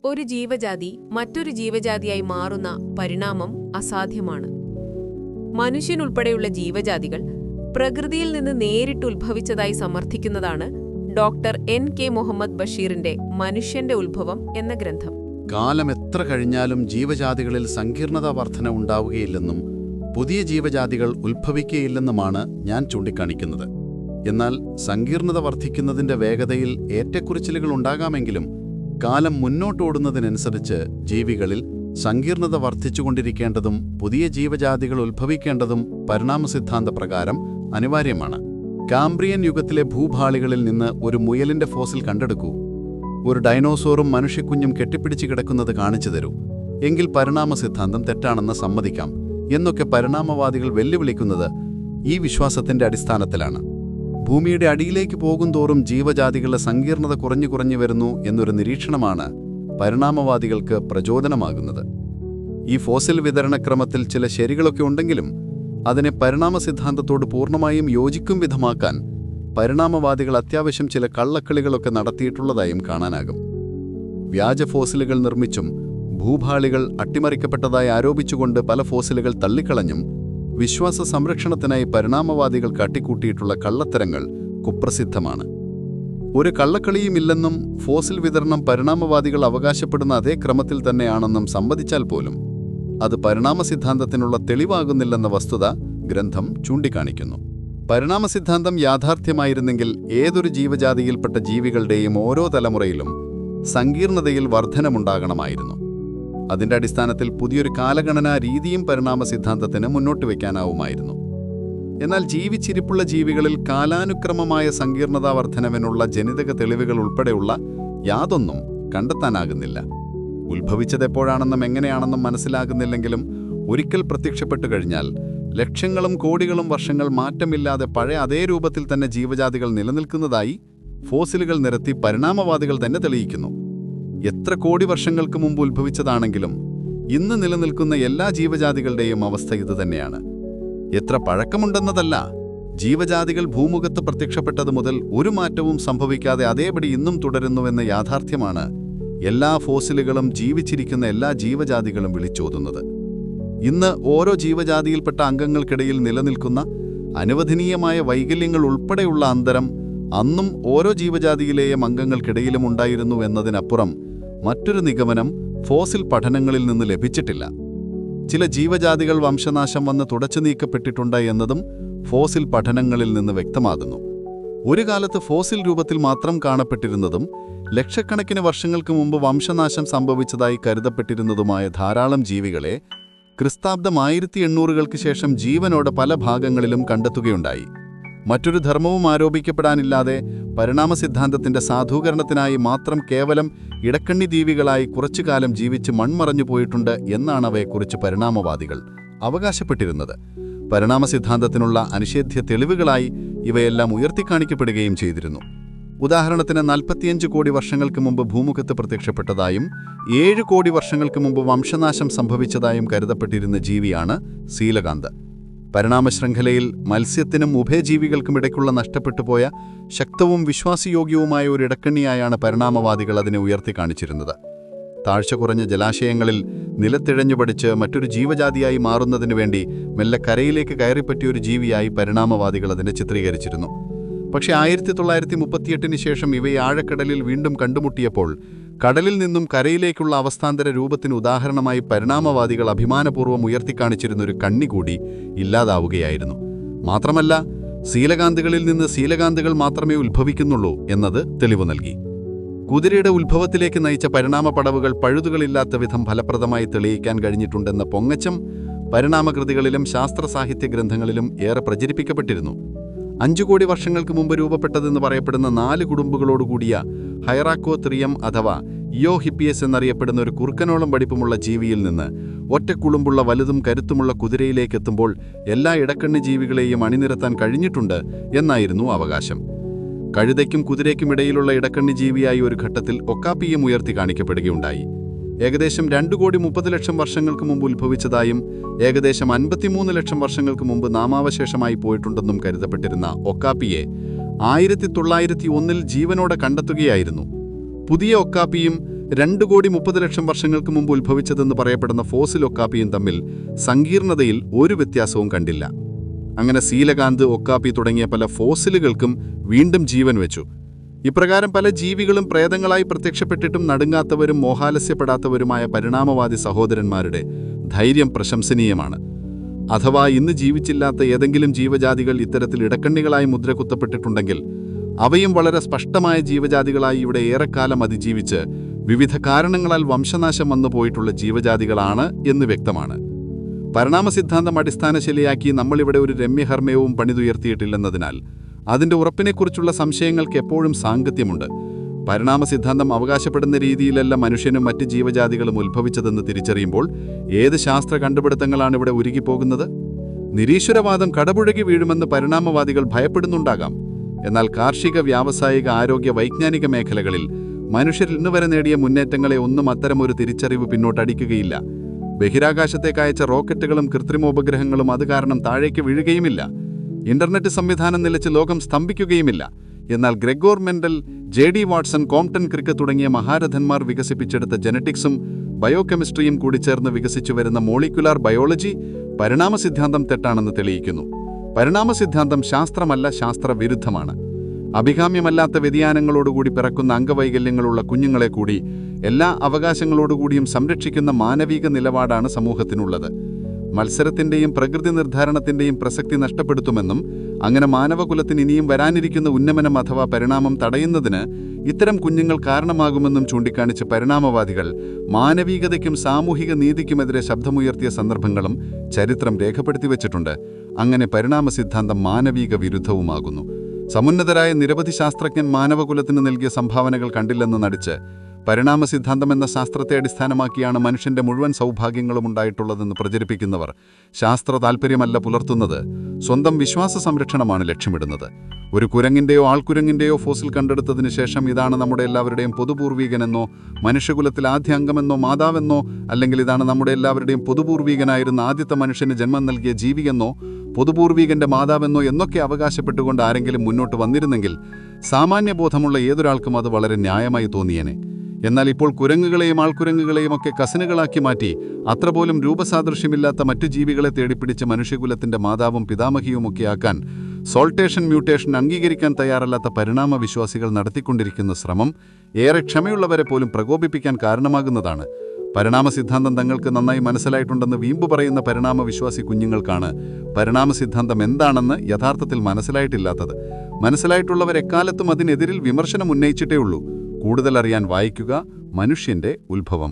ഒരു ജീവജാതി മറ്റൊരു ജീവജാതിയായി മാറുന്ന പരിണാമം അസാധ്യമാണ്. മനുഷ്യനുൾപ്പെടെയുള്ള ജീവജാതികൾ പ്രകൃതിയിൽ നിന്ന് നേരിട്ട് ഉത്ഭവിച്ചതായി സമർത്ഥിക്കുന്നതാണ് ഡോക്ടർ N.K. മുഹമ്മദ് ബഷീറിന്റെ മനുഷ്യന്റെ ഉത്ഭവം എന്ന ഗ്രന്ഥം. കാലം എത്ര കഴിഞ്ഞാലും ജീവജാതികളിൽ സങ്കീർണതാ വർധന ഉണ്ടാവുകയില്ലെന്നും പുതിയ ജീവജാതികൾ ഉത്ഭവിക്കുകയില്ലെന്നുമാണ് ഞാൻ ചൂണ്ടിക്കാണിക്കുന്നത്. എന്നാൽ സങ്കീർണത വർദ്ധിക്കുന്നതിന്റെ വേഗതയിൽ ഏറ്റക്കുറിച്ചിലുകൾ ഉണ്ടാകാമെങ്കിലും കാലം മുന്നോട്ടോടുന്നതിനനുസരിച്ച് ജീവികളിൽ സങ്കീർണത വർദ്ധിച്ചുകൊണ്ടിരിക്കേണ്ടതും പുതിയ ജീവജാതികൾ ഉത്ഭവിക്കേണ്ടതും പരിണാമസിദ്ധാന്ത പ്രകാരം അനിവാര്യമാണ്. കാംബ്രിയൻ യുഗത്തിലെ ഭൂഭാളികളിൽ നിന്ന് ഒരു മുയലിന്റെ ഫോസിൽ കണ്ടെടുക്കൂ. ഒരു ഡൈനോസോറും മനുഷ്യക്കുഞ്ഞും കെട്ടിപ്പിടിച്ച് കിടക്കുന്നത് കാണിച്ചു തരൂ. എങ്കിൽ പരിണാമസിദ്ധാന്തം തെറ്റാണെന്ന് സമ്മതിക്കാം എന്നൊക്കെ പരിണാമവാദികൾ വെല്ലുവിളിക്കുന്നത് ഈ വിശ്വാസത്തിന്റെ അടിസ്ഥാനത്തിലാണ്. ഭൂമിയുടെ അടിയിലേക്ക് പോകുന്തോറും ജീവജാതികളുടെ സങ്കീർണത കുറഞ്ഞു വരുന്നു എന്നൊരു നിരീക്ഷണമാണ് പരിണാമവാദികൾക്ക് പ്രചോദനമാകുന്നത്. ഈ ഫോസിൽ വിതരണക്രമത്തിൽ ചില ശരികളൊക്കെ ഉണ്ടെങ്കിലും അതിനെ പരിണാമസിദ്ധാന്തത്തോട് പൂർണ്ണമായും യോജിക്കും വിധമാക്കാൻ പരിണാമവാദികൾ അത്യാവശ്യം ചില കള്ളക്കളികളൊക്കെ നടത്തിയിട്ടുള്ളതായും കാണാനാകും. വ്യാജ ഫോസിലുകൾ നിർമ്മിച്ചും ഭൂഭാളികൾ അട്ടിമറിക്കപ്പെട്ടതായി ആരോപിച്ചുകൊണ്ട് പല ഫോസിലുകൾ തള്ളിക്കളഞ്ഞും വിശ്വാസ സംരക്ഷണത്തിനായി പരിണാമവാദികൾ കാട്ടിക്കൂട്ടിയിട്ടുള്ള കള്ളത്തരങ്ങൾ കുപ്രസിദ്ധമാണ്. ഒരു കള്ളക്കളിയുമില്ലെന്നും ഫോസിൽ വിതരണം പരിണാമവാദികൾ അവകാശപ്പെടുന്ന അതേ ക്രമത്തിൽ തന്നെയാണെന്നും സമ്മതിച്ചാൽ പോലും അത് പരിണാമസിദ്ധാന്തത്തിനുള്ള തെളിവാകുന്നില്ലെന്ന വസ്തുത ഗ്രന്ഥം ചൂണ്ടിക്കാണിക്കുന്നു. പരിണാമസിദ്ധാന്തം യാഥാർത്ഥ്യമായിരുന്നെങ്കിൽ ഏതൊരു ജീവജാതിയിൽപ്പെട്ട ജീവികളുടെയും ഓരോ തലമുറയിലും സങ്കീർണതയിൽ വർധനമുണ്ടാകണമായിരുന്നു. അതിന്റെ അടിസ്ഥാനത്തിൽ പുതിയൊരു കാലഗണനാ രീതിയും പരിണാമസിദ്ധാന്തത്തിന് മുന്നോട്ട് വയ്ക്കാനാവുമായിരുന്നു. എന്നാൽ ജീവിച്ചിരിപ്പുള്ള ജീവികളിൽ കാലാനുക്രമമായ സങ്കീർണതാ വർധനവിനുള്ള ജനിതക തെളിവുകൾ ഉൾപ്പെടെയുള്ള യാതൊന്നും കണ്ടെത്താനാകുന്നില്ല. ഉത്ഭവിച്ചതെപ്പോഴാണെന്നും എങ്ങനെയാണെന്നും മനസ്സിലാകുന്നില്ലെങ്കിലും ഒരിക്കൽ പ്രത്യക്ഷപ്പെട്ടു കഴിഞ്ഞാൽ ലക്ഷങ്ങളും കോടികളും വർഷങ്ങൾ മാറ്റമില്ലാതെ പഴയ അതേ രൂപത്തിൽ തന്നെ ജീവജാതികൾ നിലനിൽക്കുന്നതായി ഫോസിലുകൾ നിരത്തി പരിണാമവാദികൾ തന്നെ തെളിയിക്കുന്നു. എത്ര കോടി വർഷങ്ങൾക്ക് മുമ്പ് ഉത്ഭവിച്ചതാണെങ്കിലും ഇന്ന് നിലനിൽക്കുന്ന എല്ലാ ജീവജാതികളുടെയും അവസ്ഥ ഇതുതന്നെയാണ്. എത്ര പഴക്കമുണ്ടെന്നതല്ല, ജീവജാതികൾ ഭൂമുഖത്ത് പ്രത്യക്ഷപ്പെട്ടതു മുതൽ ഒരു മാറ്റവും സംഭവിക്കാതെ അതേപടി ഇന്നും തുടരുന്നുവെന്ന യാഥാർത്ഥ്യമാണ് എല്ലാ ഫോസിലുകളും ജീവിച്ചിരിക്കുന്ന എല്ലാ ജീവജാതികളും വിളിച്ചോതുന്നത്. ഇന്ന് ഓരോ ജീവജാതിയിൽപ്പെട്ട അംഗങ്ങൾക്കിടയിൽ നിലനിൽക്കുന്ന അനുവദനീയമായ വൈകല്യങ്ങൾ ഉൾപ്പെടെയുള്ള അന്തരം അന്നും ഓരോ ജീവജാതിയിലെയും അംഗങ്ങൾക്കിടയിലും ഉണ്ടായിരുന്നു എന്നതിനപ്പുറം മറ്റൊരു നിഗമനം ഫോസിൽ പഠനങ്ങളിൽ നിന്ന് ലഭിച്ചിട്ടില്ല. ചില ജീവജാതികൾ വംശനാശം വന്ന് തുടച്ചു നീക്കപ്പെട്ടിട്ടുണ്ട് എന്നതും ഫോസിൽ പഠനങ്ങളിൽ നിന്ന് വ്യക്തമാകുന്നു. ഒരു കാലത്ത് ഫോസിൽ രൂപത്തിൽ മാത്രം കാണപ്പെട്ടിരുന്നതും ലക്ഷക്കണക്കിന് വർഷങ്ങൾക്ക് മുമ്പ് വംശനാശം സംഭവിച്ചതായി കരുതപ്പെട്ടിരുന്നതുമായ ധാരാളം ജീവികളെ ക്രിസ്താബ്ദം 1800-കൾക്ക് ശേഷം ജീവനോടെ പല ഭാഗങ്ങളിലും കണ്ടെത്തുകയുണ്ടായി. മറ്റൊരു ധർമ്മവും ആരോപിക്കപ്പെടാനില്ലാതെ പരിണാമസിദ്ധാന്തത്തിന്റെ സാധൂകരണത്തിനായി മാത്രം കേവലം ഇടക്കണ്ണി ജീവികളായി കുറച്ചുകാലം ജീവിച്ച് മൺമറഞ്ഞു പോയിട്ടുണ്ട് എന്നാണ് അവയെക്കുറിച്ച് പരിണാമവാദികൾ അവകാശപ്പെട്ടിരുന്നത്. പരിണാമസിദ്ധാന്തത്തിനുള്ള അനിഷേധ്യ തെളിവുകളായി ഇവയെല്ലാം ഉയർത്തിക്കാണിക്കപ്പെടുകയും ചെയ്തിരുന്നു. ഉദാഹരണത്തിന് 45 കോടി വർഷങ്ങൾക്ക് മുമ്പ് ഭൂമുഖത്ത് പ്രത്യക്ഷപ്പെട്ടതായും 7 കോടി വർഷങ്ങൾക്ക് മുമ്പ് വംശനാശം സംഭവിച്ചതായും കരുതപ്പെട്ടിരുന്ന ജീവിയാണ് സീലകാന്ത്. പരിണാമശൃംഖലയിൽ മത്സ്യത്തിനും ഉഭയജീവികൾക്കും ഇടയ്ക്കുള്ള നഷ്ടപ്പെട്ടുപോയ ശക്തവും വിശ്വാസയോഗ്യവുമായ ഒരു ഇടക്കണ്ണിയായാണ് പരിണാമവാദികൾ അതിനെ ഉയർത്തിക്കാണിച്ചിരുന്നത്. താഴ്ച കുറഞ്ഞ ജലാശയങ്ങളിൽ നിലത്തിഴഞ്ഞു പഠിച്ച് മറ്റൊരു ജീവജാതിയായി മാറുന്നതിനു വേണ്ടി മെല്ലെ കരയിലേക്ക് കയറിപ്പറ്റിയൊരു ജീവിയായി പരിണാമവാദികൾ അതിനെ ചിത്രീകരിച്ചിരുന്നു. പക്ഷേ 1938 ശേഷം ഇവയെ ആഴക്കടലിൽ വീണ്ടും കണ്ടുമുട്ടിയപ്പോൾ കടലിൽ നിന്നും കരയിലേക്കുള്ള അവസ്ഥാന്തര രൂപത്തിന് ഉദാഹരണമായി പരിണാമവാദികൾ അഭിമാനപൂർവ്വം ഉയർത്തിക്കാണിച്ചിരുന്നൊരു കണ്ണി കൂടി ഇല്ലാതാവുകയായിരുന്നു. മാത്രമല്ല, സീലകാന്തുകളിൽ നിന്ന് സീലകാന്തുകൾ മാത്രമേ ഉത്ഭവിക്കുന്നുള്ളൂ എന്നത് തെളിവ് നൽകി. കുതിരയുടെ ഉത്ഭവത്തിലേക്ക് നയിച്ച പരിണാമ പടവുകൾ പഴുതുകളില്ലാത്ത വിധം ഫലപ്രദമായി തെളിയിക്കാൻ കഴിഞ്ഞിട്ടുണ്ടെന്ന പൊങ്ങച്ചം പരിണാമകൃതികളിലും ശാസ്ത്ര സാഹിത്യ ഗ്രന്ഥങ്ങളിലും ഏറെ പ്രചരിപ്പിക്കപ്പെട്ടിരുന്നു. 5 കോടി വർഷങ്ങൾക്ക് മുമ്പ് രൂപപ്പെട്ടതെന്ന് പറയപ്പെടുന്ന 4 കുടുംബുകളോടുകൂടിയ ഹൈറാക്കോത്രിയം അഥവാ ഇയോഹിപ്പിയസ് എന്നറിയപ്പെടുന്ന ഒരു കുറുക്കനോളം വടിപ്പമുള്ള ജീവിയിൽ നിന്ന് ഒറ്റക്കുളുമ്പുള്ള വലുതും കരുത്തുമുള്ള കുതിരയിലേക്ക് എത്തുമ്പോൾ എല്ലാ ഇടക്കണ്ണി ജീവികളെയും അണിനിരത്താൻ കഴിഞ്ഞിട്ടുണ്ട് എന്നായിരുന്നു അവകാശം. കഴുതയ്ക്കും കുതിരയ്ക്കും ഇടയിലുള്ള ഇടക്കണ്ണി ജീവിയായി ഒരു ഘട്ടത്തിൽ ഒക്കാപ്പിയം ഉയർത്തി കാണിക്കപ്പെടുകയുണ്ടായി. ഏകദേശം 2,30,00,000 വർഷങ്ങൾക്ക് മുമ്പ് ഉത്ഭവിച്ചതായും ഏകദേശം 53 ലക്ഷം വർഷങ്ങൾക്ക് മുമ്പ് നാമാവശേഷമായി പോയിട്ടുണ്ടെന്നും കരുതപ്പെട്ടിരുന്ന ഒക്കാപ്പിയെ 1901 ജീവനോടെ കണ്ടെത്തുകയായിരുന്നു. പുതിയ ഒക്കാപ്പിയും 2,30,00,000 വർഷങ്ങൾക്ക് മുമ്പ് ഉത്ഭവിച്ചതെന്ന് പറയപ്പെടുന്ന ഫോസിൽ ഒക്കാപ്പിയും തമ്മിൽ സങ്കീർണതയിൽ ഒരു വ്യത്യാസവും കണ്ടില്ല. അങ്ങനെ സീലകാന്ത്, ഒക്കാപ്പി തുടങ്ങിയ പല ഫോസിലുകൾക്കും വീണ്ടും ജീവൻ വെച്ചു. ഇപ്രകാരം പല ജീവികളും പ്രേതങ്ങളായി പ്രത്യക്ഷപ്പെട്ടിട്ടും നടുങ്ങാത്തവരും മോഹാലസ്യപ്പെടാത്തവരുമായ പരിണാമവാദി സഹോദരന്മാരുടെ ധൈര്യം പ്രശംസനീയമാണ്. അഥവാ ഇന്ന് ജീവിച്ചില്ലാത്ത ഏതെങ്കിലും ജീവജാതികൾ ഇത്തരത്തിൽ ഇടക്കണ്ണികളായി മുദ്ര കുത്തപ്പെട്ടിട്ടുണ്ടെങ്കിൽ അവയും വളരെ സ്പഷ്ടമായ ജീവജാതികളായി ഇവിടെ ഏറെക്കാലം അതിജീവിച്ച് വിവിധ കാരണങ്ങളാൽ വംശനാശം വന്നുപോയിട്ടുള്ള ജീവജാതികളാണ് എന്ന് വ്യക്തമാണ്. പരിണാമസിദ്ധാന്തം അടിസ്ഥാനശിലയാക്കി നമ്മളിവിടെ ഒരു രമ്യഹർമ്മ്യവും പണിതുയർത്തിയിട്ടില്ലെന്നതിനാൽ അതിൻ്റെ ഉറപ്പിനെക്കുറിച്ചുള്ള സംശയങ്ങൾക്ക് എപ്പോഴും സാങ്കത്യമുണ്ട്. പരിണാമസിദ്ധാന്തം അവകാശപ്പെടുന്ന രീതിയിലല്ല മനുഷ്യനും മറ്റ് ജീവജാതികളും ഉത്ഭവിച്ചതെന്ന് തിരിച്ചറിയുമ്പോൾ ഏത് ശാസ്ത്ര കണ്ടുപിടുത്തങ്ങളാണ് ഇവിടെ ഉരുകിപ്പോകുന്നത്? നിരീശ്വരവാദം കടപുഴകി വീഴുമെന്ന് പരിണാമവാദികൾ ഭയപ്പെടുന്നുണ്ടാകാം. എന്നാൽ കാർഷിക, വ്യാവസായിക, ആരോഗ്യ, വൈജ്ഞാനിക മേഖലകളിൽ മനുഷ്യർ ഇന്നുവരെ നേടിയ മുന്നേറ്റങ്ങളെ ഒന്നും അത്തരമൊരു തിരിച്ചറിവ് പിന്നോട്ടടിക്കുകയില്ല. ബഹിരാകാശത്തേക്ക് അയച്ച റോക്കറ്റുകളും കൃത്രിമോപഗ്രഹങ്ങളും അത് കാരണം താഴേക്ക് വീഴുകയുമില്ല. ഇന്റർനെറ്റ് സംവിധാനം നിലച്ച് ലോകം സ്തംഭിക്കുകയുമില്ല. എന്നാൽ Gregor Mendel, ജെ.ഡി. Watson, Compton Crick തുടങ്ങിയ മഹാരഥന്മാർ വികസിപ്പിച്ചെടുത്ത ജനറ്റിക്സും ബയോകെമിസ്ട്രിയും കൂടി ചേർന്ന് വികസിച്ചു വരുന്ന മോളിക്കുലാർ ബയോളജി പരിണാമസിദ്ധാന്തം തെറ്റാണെന്ന് തെളിയിക്കുന്നു. പരിണാമസിദ്ധാന്തം ശാസ്ത്രമല്ല, ശാസ്ത്രവിരുദ്ധമാണ്. അഭികാമ്യമല്ലാത്ത വ്യതിയാനങ്ങളോടുകൂടി പിറക്കുന്ന അംഗവൈകല്യങ്ങളുള്ള കുഞ്ഞുങ്ങളെ കൂടി എല്ലാ അവകാശങ്ങളോടുകൂടിയും സംരക്ഷിക്കുന്ന മാനവിക നിലപാടാണ് സമൂഹത്തിനുള്ളത്. മത്സരത്തിൻ്റെയും പ്രകൃതി നിർദ്ധാരണത്തിൻ്റെയും പ്രസക്തി നഷ്ടപ്പെടുത്തുമെന്നും അങ്ങനെ മാനവകുലത്തിന് ഇനിയും വരാനിരിക്കുന്ന ഉന്നമനം അഥവാ പരിണാമം തടയുന്നതിന് ഇത്തരം കുഞ്ഞുങ്ങൾ കാരണമാകുമെന്നും ചൂണ്ടിക്കാണിച്ച് പരിണാമവാദികൾ മാനവികതയ്ക്കും സാമൂഹിക നീതിക്കുമെതിരെ ശബ്ദമുയർത്തിയ സന്ദർഭങ്ങളും ചരിത്രം രേഖപ്പെടുത്തിവച്ചിട്ടുണ്ട്. അങ്ങനെ പരിണാമസിദ്ധാന്തം മാനവിക വിരുദ്ധവുമാകുന്നു. സമുന്നതരായ നിരവധി ശാസ്ത്രജ്ഞൻ മാനവകുലത്തിന് നൽകിയ സംഭാവനകൾ കണ്ടില്ലെന്ന് നടിച്ച് പരിണാമസിദ്ധാന്തം എന്ന ശാസ്ത്രത്തെ അടിസ്ഥാനമാക്കിയാണ് മനുഷ്യന്റെ മുഴുവൻ സൗഭാഗ്യങ്ങളും ഉണ്ടായിട്ടുള്ളതെന്ന് പ്രചരിപ്പിക്കുന്നവർ ശാസ്ത്ര താൽപ്പര്യമല്ല പുലർത്തുന്നത്, സ്വന്തം വിശ്വാസ സംരക്ഷണമാണ് ലക്ഷ്യമിടുന്നത്. ഒരു കുരങ്ങിൻ്റെയോ ആൾക്കുരങ്ങിൻ്റെയോ ഫോസിൽ കണ്ടെടുത്തതിന് ശേഷം ഇതാണ് നമ്മുടെ എല്ലാവരുടെയും പൊതുപൂർവീകനെന്നോ മനുഷ്യകുലത്തിൽ ആദ്യ അംഗമെന്നോ മാതാവെന്നോ അല്ലെങ്കിൽ ഇതാണ് നമ്മുടെ എല്ലാവരുടെയും പൊതുപൂർവീകനായിരുന്ന ആദ്യത്തെ മനുഷ്യന് ജന്മം നൽകിയ ജീവിയെന്നോ പൊതുപൂർവീകന്റെ മാതാവെന്നോ എന്നൊക്കെ അവകാശപ്പെട്ടുകൊണ്ട് ആരെങ്കിലും മുന്നോട്ട് വന്നിരുന്നെങ്കിൽ സാമാന്യബോധമുള്ള ഏതൊരാൾക്കും അത് വളരെ ന്യായമായി തോന്നിയേനെ. എന്നാൽ ഇപ്പോൾ കുരങ്ങുകളെയും ആൾക്കുരങ്ങുകളെയും ഒക്കെ കസിനുകളാക്കി മാറ്റി അത്രപോലും രൂപസാദൃശ്യമില്ലാത്ത മറ്റു ജീവികളെ തേടിപ്പിടിച്ച് മനുഷ്യകുലത്തിന്റെ മാതാവും പിതാമഹിയുമൊക്കെയാക്കാൻ സോൾട്ടേഷൻ മ്യൂട്ടേഷൻ അംഗീകരിക്കാൻ തയ്യാറല്ലാത്ത പരിണാമ വിശ്വാസികൾ നടത്തിക്കൊണ്ടിരിക്കുന്ന ശ്രമം ഏറെ ക്ഷമയുള്ളവരെ പോലും പ്രകോപിപ്പിക്കാൻ കാരണമാകുന്നതാണ്. പരിണാമസിദ്ധാന്തം തങ്ങൾക്ക് നന്നായി മനസ്സിലായിട്ടുണ്ടെന്ന് വീമ്പ് പറയുന്ന പരിണാമ വിശ്വാസി കുഞ്ഞുങ്ങൾക്കാണ് പരിണാമസിദ്ധാന്തം എന്താണെന്ന് യഥാർത്ഥത്തിൽ മനസ്സിലായിട്ടില്ലാത്തത്. മനസ്സിലായിട്ടുള്ളവർ എക്കാലത്തും അതിനെതിരിൽ വിമർശനം ഉന്നയിച്ചിട്ടേ ഉള്ളൂ. കൂടുതൽ അറിയാൻ വായിക്കുക മനുഷ്യന്റെ ഉത്ഭവം.